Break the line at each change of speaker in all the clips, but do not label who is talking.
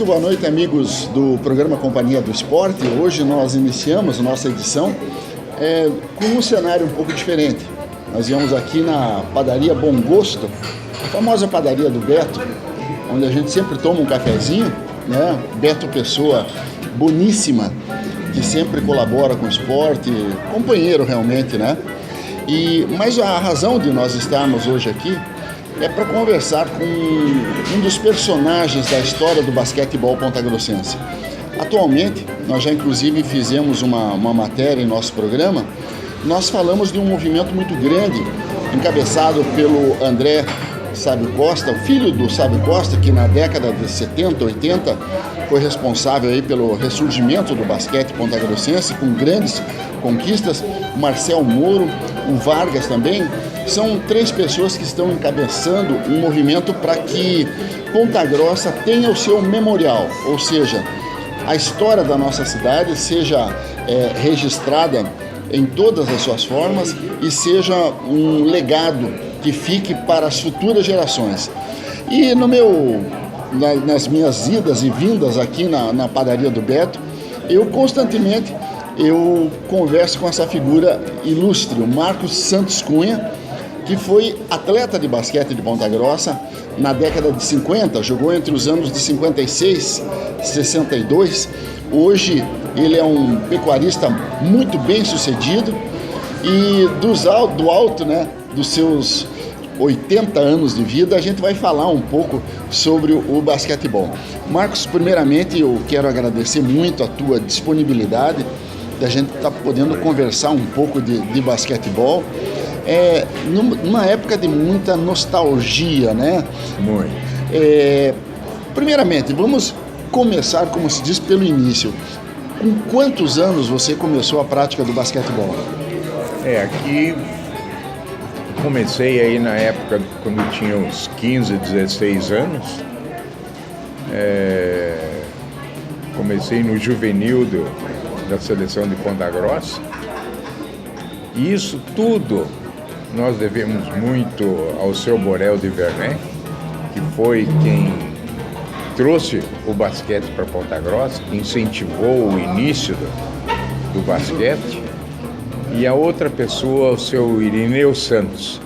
Muito boa noite, amigos do programa Companhia do Esporte. Hoje nós iniciamos nossa edição com um cenário um pouco diferente. Nós viemos aqui na padaria Bom Gosto, a famosa padaria do Beto, onde a gente sempre toma um cafezinho, né? Beto, pessoa boníssima, que sempre colabora com o esporte, companheiro realmente, né? Mas a razão de nós estarmos hoje aqui é para conversar com um dos personagens da história do basquetebol pontagrossense. Atualmente, nós já inclusive fizemos uma matéria em nosso programa. Nós falamos de um movimento muito grande, encabeçado pelo André Sábio Costa, o filho do Sábio Costa, que na década de 70, 80 foi responsável aí pelo ressurgimento do basquete pontagrossense, com grandes conquistas. O Marcel Moro, o Vargas também, são três pessoas que estão encabeçando um movimento para que Ponta Grossa tenha o seu memorial, ou seja, a história da nossa cidade seja registrada em todas as suas formas e seja um legado que fique para as futuras gerações. E nas minhas idas e vindas aqui na padaria do Beto, eu constantemente converso com essa figura ilustre, o Marcos Santos Cunha, que foi atleta de basquete de Ponta Grossa na década de 50, jogou entre os anos de 56 e 62. Hoje ele é um pecuarista muito bem sucedido e do alto, né, dos seus 80 anos de vida, a gente vai falar um pouco sobre o basquetebol. Marcos, primeiramente eu quero agradecer muito a tua disponibilidade da gente estar podendo conversar um pouco de basquetebol. Numa época de muita nostalgia, né?
Muito.
Primeiramente, vamos começar, como se diz, pelo início. Com quantos anos você começou a prática do basquetebol?
Aqui comecei aí na época quando eu tinha uns 15, 16 anos. Comecei no juvenil da seleção de Ponta Grossa. E isso tudo nós devemos muito ao seu Borel de Vernet, que foi quem trouxe o basquete para Ponta Grossa, que incentivou o início do basquete, e a outra pessoa, o seu Irineu Santos,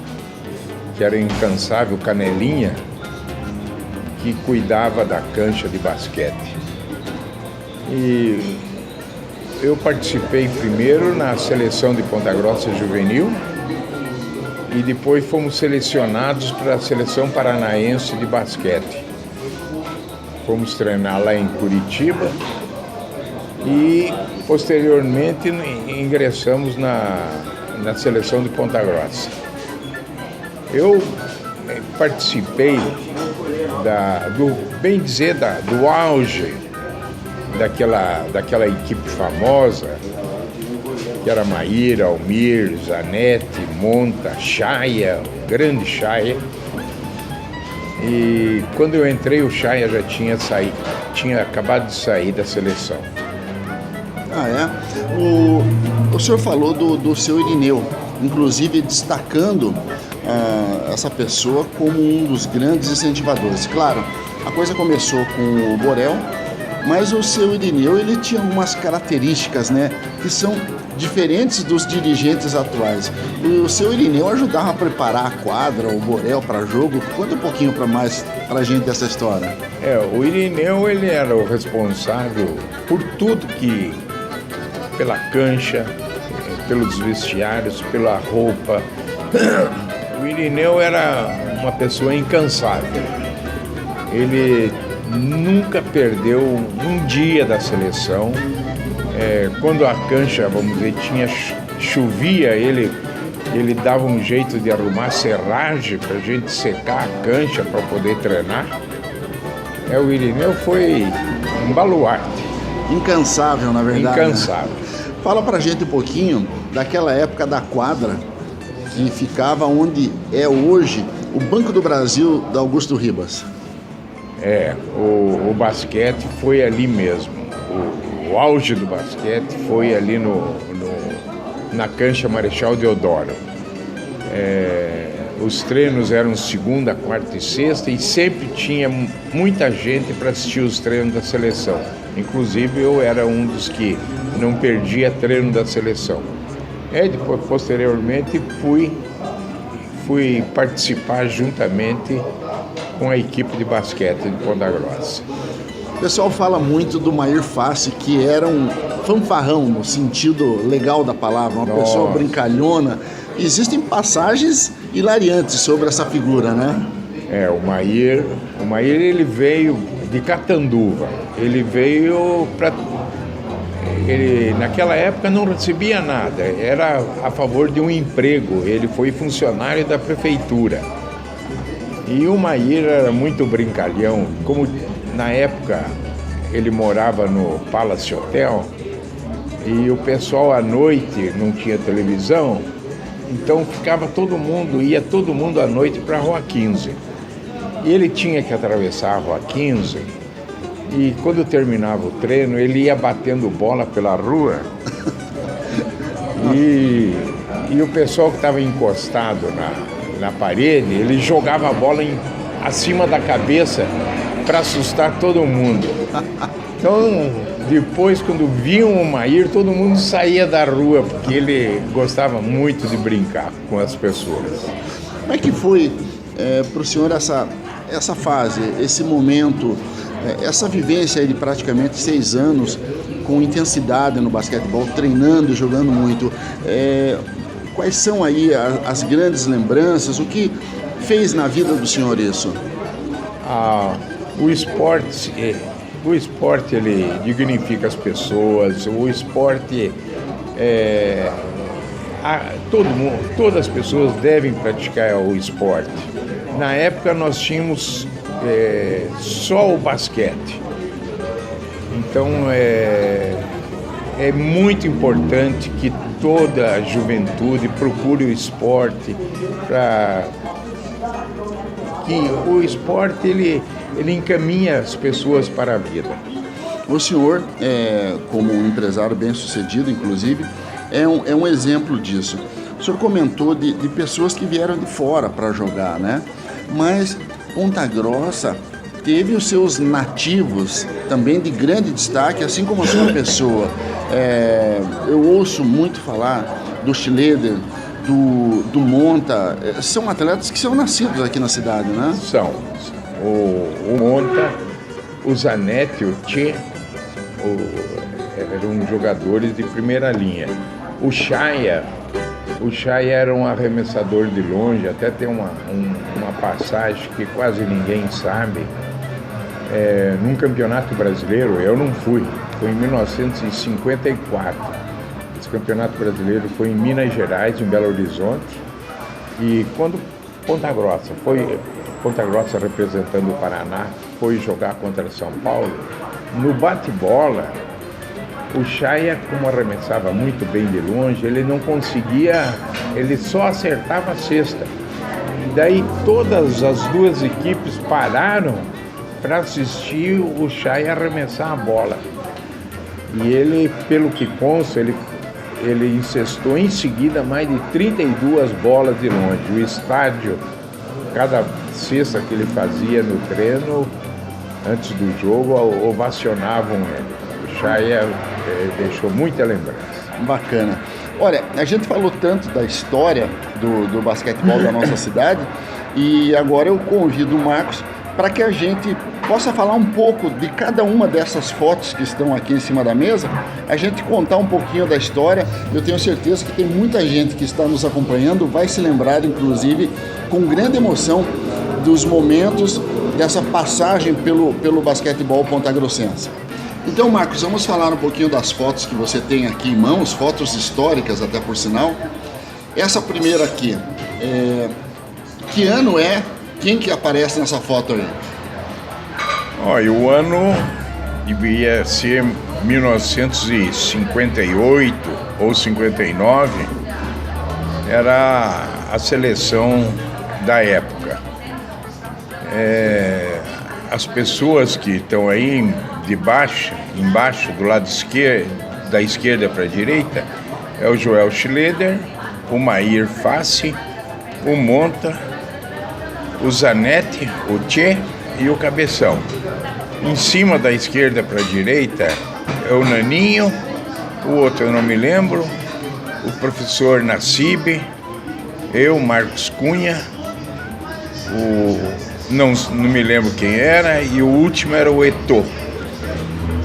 que era incansável Canelinha, que cuidava da cancha de basquete. E eu participei primeiro na seleção de Ponta Grossa juvenil, e depois fomos selecionados para a seleção paranaense de basquete. Fomos treinar lá em Curitiba e posteriormente ingressamos na seleção de Ponta Grossa. Eu participei do auge daquela equipe famosa, que era Maíra, Almir, Zanetti, Monta, Chaia, grande Chaia. E quando eu entrei, o Chaia já tinha acabado de sair da seleção.
O senhor falou do seu Irineu, inclusive destacando essa pessoa como um dos grandes incentivadores. Claro, a coisa começou com o Borel, mas o seu Irineu, ele tinha algumas características, né, que são diferentes dos dirigentes atuais. O seu Irineu ajudava a preparar a quadra, o Borel para jogo. Conta um pouquinho para a gente dessa história.
O Irineu, ele era o responsável por tudo pela cancha, pelos vestiários, pela roupa. O Irineu era uma pessoa incansável. Ele nunca perdeu um dia da seleção. Quando a cancha, vamos dizer, chovia, ele dava um jeito de arrumar serragem para a gente secar a cancha para poder treinar. O Irineu foi um baluarte.
Incansável, na verdade.
Incansável.
Né? Fala pra gente um pouquinho daquela época da quadra que ficava onde é hoje o Banco do Brasil da Augusto Ribas.
O basquete foi ali mesmo. O auge do basquete foi ali na cancha Marechal Deodoro. Os treinos eram segunda, quarta e sexta e sempre tinha muita gente para assistir os treinos da seleção. Inclusive eu era um dos que não perdia treino da seleção. E depois, posteriormente, fui participar juntamente com a equipe de basquete de Ponta Grossa.
O pessoal fala muito do Mair Fassi, que era um fanfarrão, no sentido legal da palavra, uma pessoa brincalhona. Existem passagens hilariantes sobre essa figura, né?
O Mair ele veio de Catanduva. Ele veio para... Ele, naquela época, não recebia nada, era a favor de um emprego. Ele foi funcionário da prefeitura. E o Mair era muito brincalhão, como na época ele morava no Palace Hotel e o pessoal à noite não tinha televisão, então ia todo mundo à noite para a Rua 15. E ele tinha que atravessar a Rua 15 e quando terminava o treino ele ia batendo bola pela rua e o pessoal que estava encostado na parede, ele jogava a bola acima da cabeça para assustar todo mundo. Então, depois, quando viam o Mair, todo mundo saía da rua, porque ele gostava muito de brincar com as pessoas.
Como é que foi para o senhor essa fase, esse momento, essa vivência aí de praticamente 6 anos com intensidade no basquetebol, treinando, jogando muito? Quais são aí as grandes lembranças? O que fez na vida do senhor isso?
O esporte ele dignifica as pessoas. O esporte todas as pessoas devem praticar o esporte. Na época nós tínhamos só o basquete. Então é muito importante que toda a juventude procure o esporte, que o esporte ele encaminha as pessoas para a vida.
O senhor, como um empresário bem-sucedido, inclusive, é um exemplo disso. O senhor comentou de pessoas que vieram de fora para jogar, né? Mas Ponta Grossa teve os seus nativos também de grande destaque, assim como a sua pessoa. Eu ouço muito falar do Schroeder, do Monta. São atletas que são nascidos aqui na cidade, né?
São. O Monta, o Zanetti, o Tchê, eram jogadores de primeira linha. O Chaya era um arremessador de longe, até tem uma passagem que quase ninguém sabe. Num campeonato brasileiro, eu não fui, foi em 1954. Esse campeonato brasileiro foi em Minas Gerais, em Belo Horizonte. E quando Ponta Grossa representando o Paraná, foi jogar contra São Paulo, no bate-bola, o Chaya, como arremessava muito bem de longe, ele não conseguia, ele só acertava a cesta. Daí todas as duas equipes pararam para assistir o Chaya arremessar a bola. E ele, pelo que consta, ele incestou em seguida mais de 32 bolas de longe. O estádio, cada cesta que ele fazia no treino, antes do jogo, ovacionavam ele. O Chaya deixou muita lembrança.
Bacana. Olha, a gente falou tanto da história do basquetebol da nossa cidade e agora eu convido o Marcos para que a gente possa falar um pouco de cada uma dessas fotos que estão aqui em cima da mesa, a gente contar um pouquinho da história. Eu tenho certeza que tem muita gente que está nos acompanhando, vai se lembrar, inclusive, com grande emoção dos momentos dessa passagem pelo basquetebol pontagrossense. Então, Marcos, vamos falar um pouquinho das fotos que você tem aqui em mãos, fotos históricas até por sinal. Essa primeira aqui, que ano é? Quem que aparece nessa foto aí?
Olha, o ano devia ser 1958 ou 59, era a seleção da época. As pessoas que estão aí embaixo, do lado esquerdo, da esquerda para a direita, é o Joel Schroeder, o Mair Fassi, o Monta, o Zanetti, o Tchê e o Cabeção. Em cima, da esquerda para a direita, é o Naninho, o outro eu não me lembro, o professor Nassib, eu, Marcos Cunha, não me lembro quem era, e o último era o Eto'o.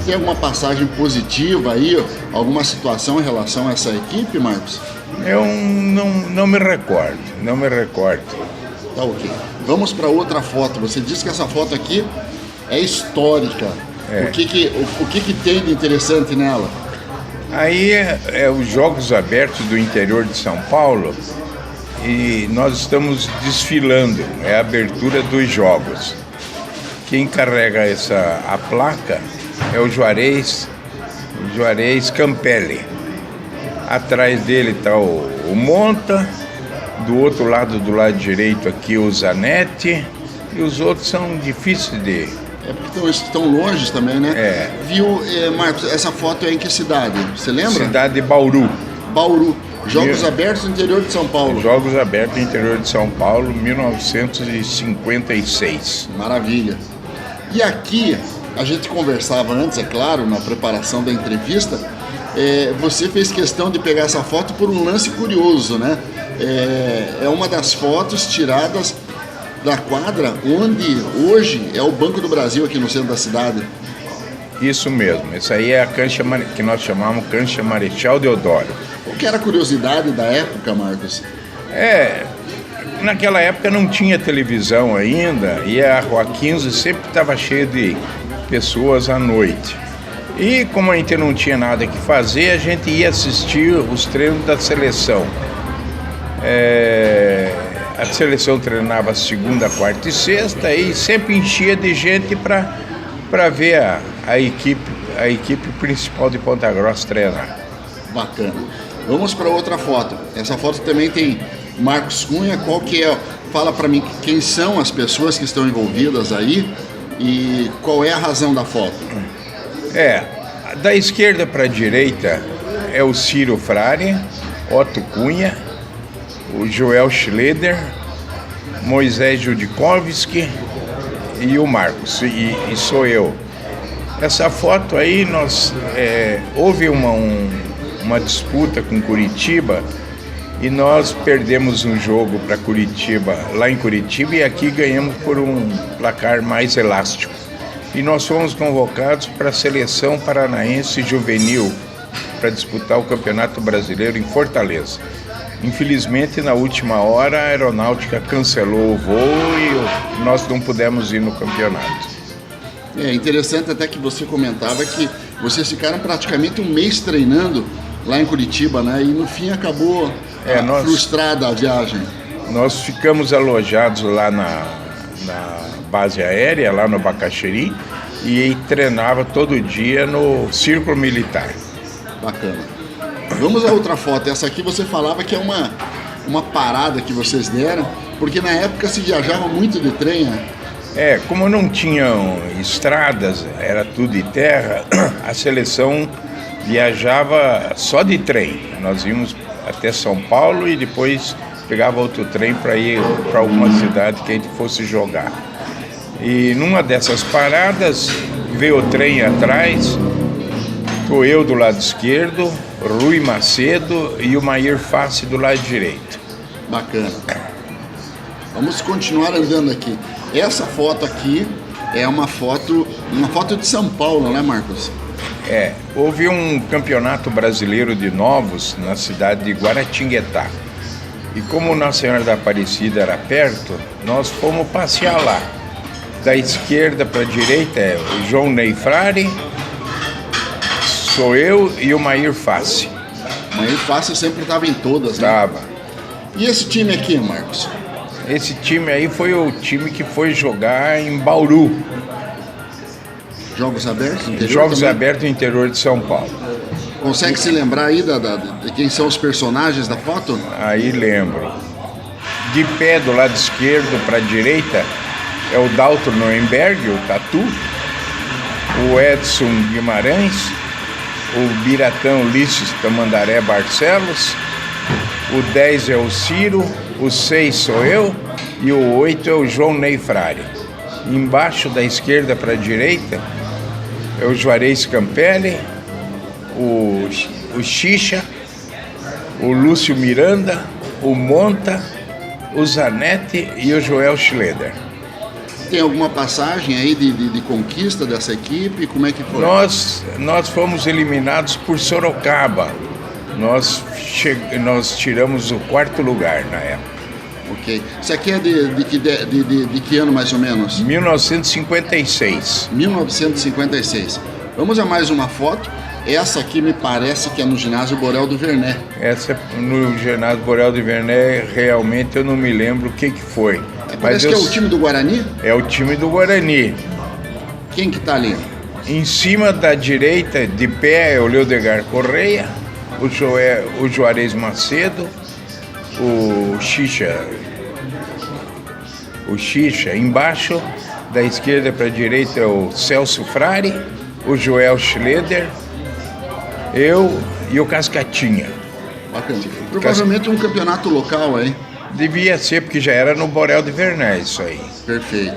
Tem alguma passagem positiva aí, alguma situação em relação a essa equipe, Marcos?
Eu não me recordo.
Tá ok. Vamos para outra foto. Você disse que essa foto aqui é histórica.
É.
O que tem de interessante nela?
Aí é os Jogos Abertos do interior de São Paulo e nós estamos desfilando, é a abertura dos Jogos. Quem carrega a placa é o Juarez Campelli. Atrás dele está o Monta, do outro lado, do lado direito aqui, o Zanetti, e os outros são difíceis de...
É porque estão longe também, né?
É.
Viu, Marcos, essa foto é em que cidade? Você lembra?
Cidade de Bauru.
Bauru. Jogos Abertos no interior de São Paulo.
Jogos Abertos no interior de São Paulo, 1956.
Maravilha. E aqui, a gente conversava antes, é claro, na preparação da entrevista, você fez questão de pegar essa foto por um lance curioso, né? É uma das fotos tiradas da quadra onde hoje é o Banco do Brasil aqui no centro da cidade.
Isso mesmo, essa aí é a cancha que nós chamamos cancha Marechal Deodoro.
Qual que era a curiosidade da época, Marcos?
Naquela época não tinha televisão ainda e a Rua 15 sempre estava cheia de pessoas à noite. E como a gente não tinha nada que fazer, a gente ia assistir os treinos da seleção. A seleção treinava segunda, quarta e sexta e sempre enchia de gente para ver a equipe principal de Ponta Grossa treinar.
Bacana. Vamos para outra foto. Essa foto também tem Marcos Cunha. Qual que é? Fala para mim quem são as pessoas que estão envolvidas aí e qual é a razão da foto.
Da esquerda para a direita é o Ciro Frari, Otto Cunha, o Joel Schleder, Moisés Judikovski e o Marcos, e sou eu. Essa foto aí, houve uma disputa com Curitiba e nós perdemos um jogo para Curitiba, lá em Curitiba, e aqui ganhamos por um placar mais elástico. E nós fomos convocados para a seleção paranaense juvenil para disputar o Campeonato Brasileiro em Fortaleza. Infelizmente, na última hora, a aeronáutica cancelou o voo e nós não pudemos ir no campeonato.
É interessante até que você comentava que vocês ficaram praticamente um mês treinando lá em Curitiba, né? E no fim acabou frustrada a viagem.
Nós ficamos alojados lá na base aérea, lá no Bacaxeri, e treinava todo dia no Círculo Militar.
Bacana. Vamos a outra foto. Essa aqui você falava que é uma parada que vocês deram, porque na época se viajava muito de trem, né?
Como não tinham estradas, era tudo de terra, a seleção viajava só de trem. Nós íamos até São Paulo e depois pegava outro trem para ir para alguma cidade que a gente fosse jogar. E numa dessas paradas veio o trem atrás, estou eu do lado esquerdo, Rui Macedo e o Mair Fassi do lado direito.
Bacana. Vamos continuar andando aqui. Essa foto aqui é uma foto de São Paulo, né, Marcos?
Houve um campeonato brasileiro de novos na cidade de Guaratinguetá. E como Nossa Senhora da Aparecida era perto, nós fomos passear lá. Da esquerda para a direita é o João Ney Frari, sou eu e o Mair Fassi.
O Mair Fassi sempre estava em todas, né?
Estava.
E esse time aqui, Marcos?
Esse time aí foi o time que foi jogar em Bauru.
Jogos Abertos?
Jogos Abertos no interior de São Paulo.
Consegue se lembrar aí de quem são os personagens da foto?
Aí lembro. De pé do lado esquerdo para a direita é o Dalton Noemberg, o Tatu, o Edson Guimarães, o Biratã Ulisses Tamandaré Barcelos o 10 é o Ciro, o 6 sou eu e o 8 é o João Ney Frari. Embaixo, da esquerda para a direita, é o Juarez Campelli, o Xixa, o Lúcio Miranda, o Monta, o Zanetti e o Joel Schleder.
Tem alguma passagem aí de conquista dessa equipe? Como é que foi?
Nós fomos eliminados por Sorocaba. Nós tiramos o 4º lugar na época.
Ok. Isso aqui é de que ano mais ou menos?
1956.
1956. Vamos a mais uma foto. Essa aqui me parece que é no ginásio Borel do Vernet.
Essa no ginásio Borel do Vernet, realmente eu não me lembro o que foi.
Parece que é o time do Guarani?
É o time do Guarani.
Quem que tá ali?
Em cima da direita, de pé, é o Leodegar Correia, o Juarez Macedo, o Xixa. Embaixo, da esquerda para a direita, é o Celso Frari, o Joel Schleder, eu e o Cascatinha.
Bacana. Provavelmente um campeonato local aí.
Devia ser, porque já era no Borel de Vernet isso aí.
Perfeito.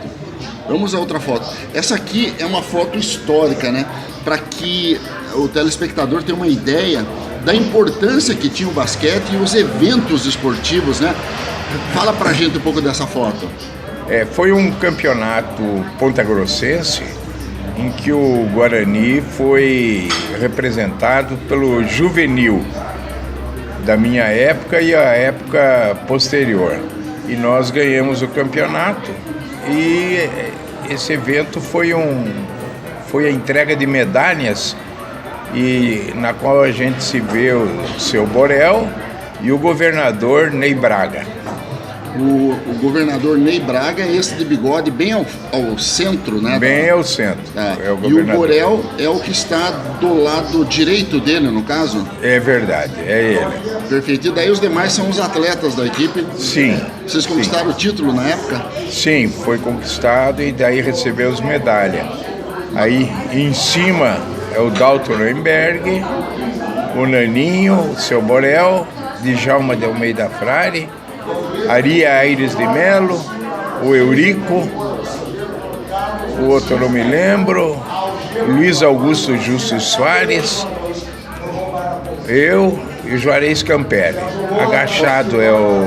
Vamos a outra foto. Essa aqui é uma foto histórica, né? Para que o telespectador tenha uma ideia da importância que tinha o basquete e os eventos esportivos, né? Fala pra gente um pouco dessa foto.
Foi um campeonato pontagrossense em que o Guarani foi representado pelo juvenil da minha época e a época posterior. E nós ganhamos o campeonato e esse evento foi a entrega de medalhas e na qual a gente se vê o seu Borel e o governador Ney Braga.
O governador Ney Braga é esse de bigode bem ao centro, né?
Bem ao centro.
É o governador. E o Borel é o que está do lado direito dele, no caso?
É verdade, é ele.
Perfeito. E daí os demais são os atletas da equipe?
Sim.
Vocês conquistaram o título na época?
Sim, foi conquistado e daí recebemos medalha. Aí em cima é o Dalton Remberg, o Naninho, o seu Borel, Djalma de Almeida Frari, Ari Aires de Melo, o Eurico, o outro não me lembro, Luiz Augusto Justo Soares, eu e o Juarez Campelli. Agachado é o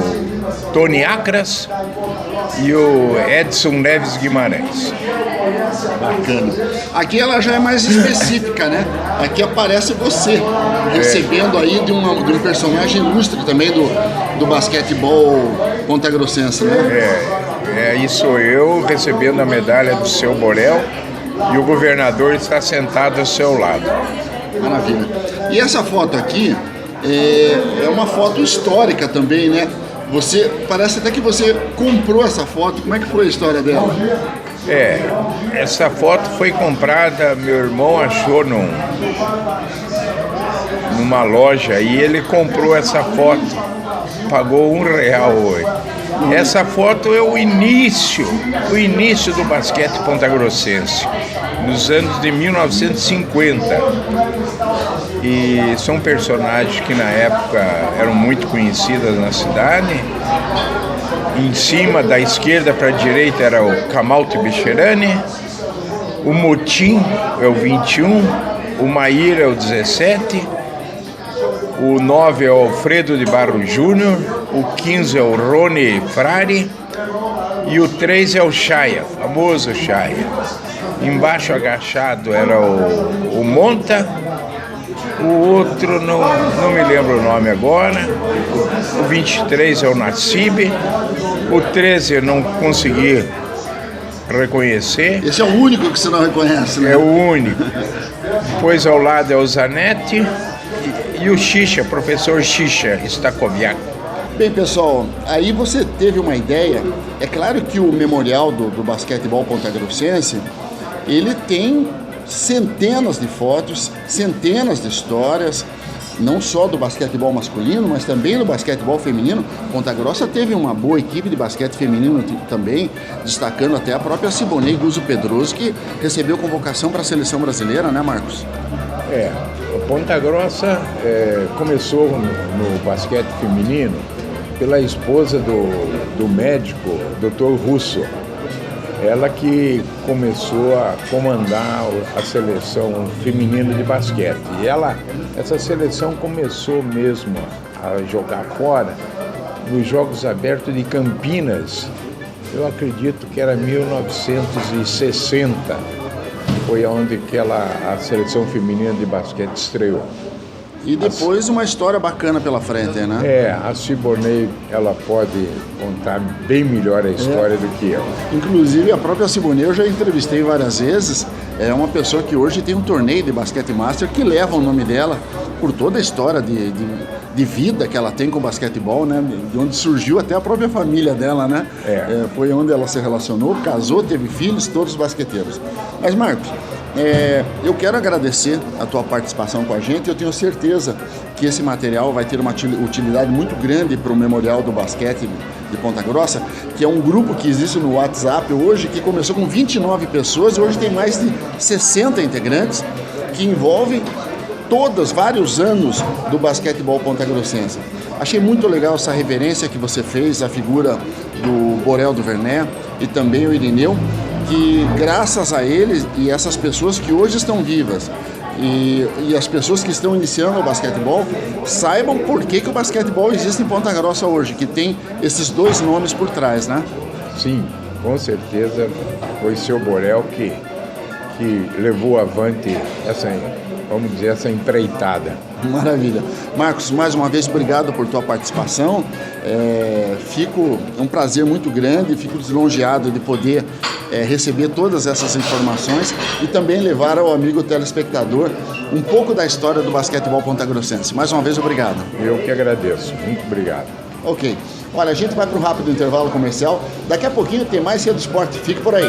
Tony Acras e o Edson Neves Guimarães.
Bacana. Aqui ela já é mais específica, né? Aqui aparece você recebendo aí de um personagem ilustre também do basquetebol pontagrossense, né?
Aí sou eu recebendo a medalha do seu Borel e o governador está sentado ao seu lado.
Maravilha. E essa foto aqui é uma foto histórica também, né? Parece até que você comprou essa foto. Como é que foi a história dela?
Essa foto foi comprada, meu irmão achou numa loja e ele comprou essa foto, pagou R$1 hoje. Essa foto é o início do basquete pontagrossense, nos anos de 1950. E são personagens que na época eram muito conhecidas na cidade. Em cima, da esquerda para a direita, era o Camalto Becherani, o Motim é o 21, o Maíra é o 17, o 9 é o Alfredo de Barro Júnior, o 15 é o Rony Frari e o 3 é o Chaya, famoso Chaya. Embaixo agachado era o Monta, o outro não me lembro o nome agora, o 23 é o Nassib, o 13 eu não consegui reconhecer.
Esse é o único que você não reconhece, né?
É o único. Depois ao lado é o Zanetti e o Xixa, professor Xixa Stakoviak.
Bem, pessoal, aí você teve uma ideia. É claro que o memorial do basquetebol pontagrossense, ele tem centenas de fotos, centenas de histórias, não só do basquetebol masculino, mas também do basquetebol feminino. Ponta Grossa teve uma boa equipe de basquete feminino também, destacando até a própria Siboney Guzzo Pedroso, que recebeu convocação para a seleção brasileira, né, Marcos?
Ponta Grossa começou no basquete feminino pela esposa do médico, Dr. Russo. Ela que começou a comandar a seleção feminina de basquete. E essa seleção começou mesmo a jogar fora nos Jogos Abertos de Campinas. Eu acredito que era 1960. Foi onde a seleção feminina de basquete estreou.
E depois uma história bacana pela frente, né?
A Siboney, ela pode contar bem melhor a história do que eu.
Inclusive, a própria Siboney eu já entrevistei várias vezes. É uma pessoa que hoje tem um torneio de basquete master que leva o nome dela por toda a história de vida que ela tem com o basquetebol, né? De onde surgiu até a própria família dela, né? Foi onde ela se relacionou, casou, teve filhos, todos basqueteiros. Mas, Marcos, eu quero agradecer a tua participação com a gente. Eu tenho certeza que esse material vai ter uma utilidade muito grande para o Memorial do Basquete de Ponta Grossa, que é um grupo que existe no WhatsApp hoje, que começou com 29 pessoas e hoje tem mais de 60 integrantes, que envolvem vários anos do basquetebol pontagrossense. Achei muito legal essa reverência que você fez à figura do Borel do Vernet e também o Irineu, que graças a eles e essas pessoas que hoje estão vivas e as pessoas que estão iniciando o basquetebol saibam por que o basquetebol existe em Ponta Grossa hoje, que tem esses dois nomes por trás, né?
Sim, com certeza foi seu Borel que levou avante essa empreitada.
Maravilha. Marcos, mais uma vez, obrigado por tua participação. É um prazer muito grande, fico lisonjeado de poder receber todas essas informações e também levar ao amigo telespectador um pouco da história do basquetebol pontagrossense. Mais uma vez, obrigado.
Eu que agradeço. Muito obrigado.
Ok. Olha, a gente vai para um rápido intervalo comercial. Daqui a pouquinho tem mais Cedo Esporte. Fique por aí.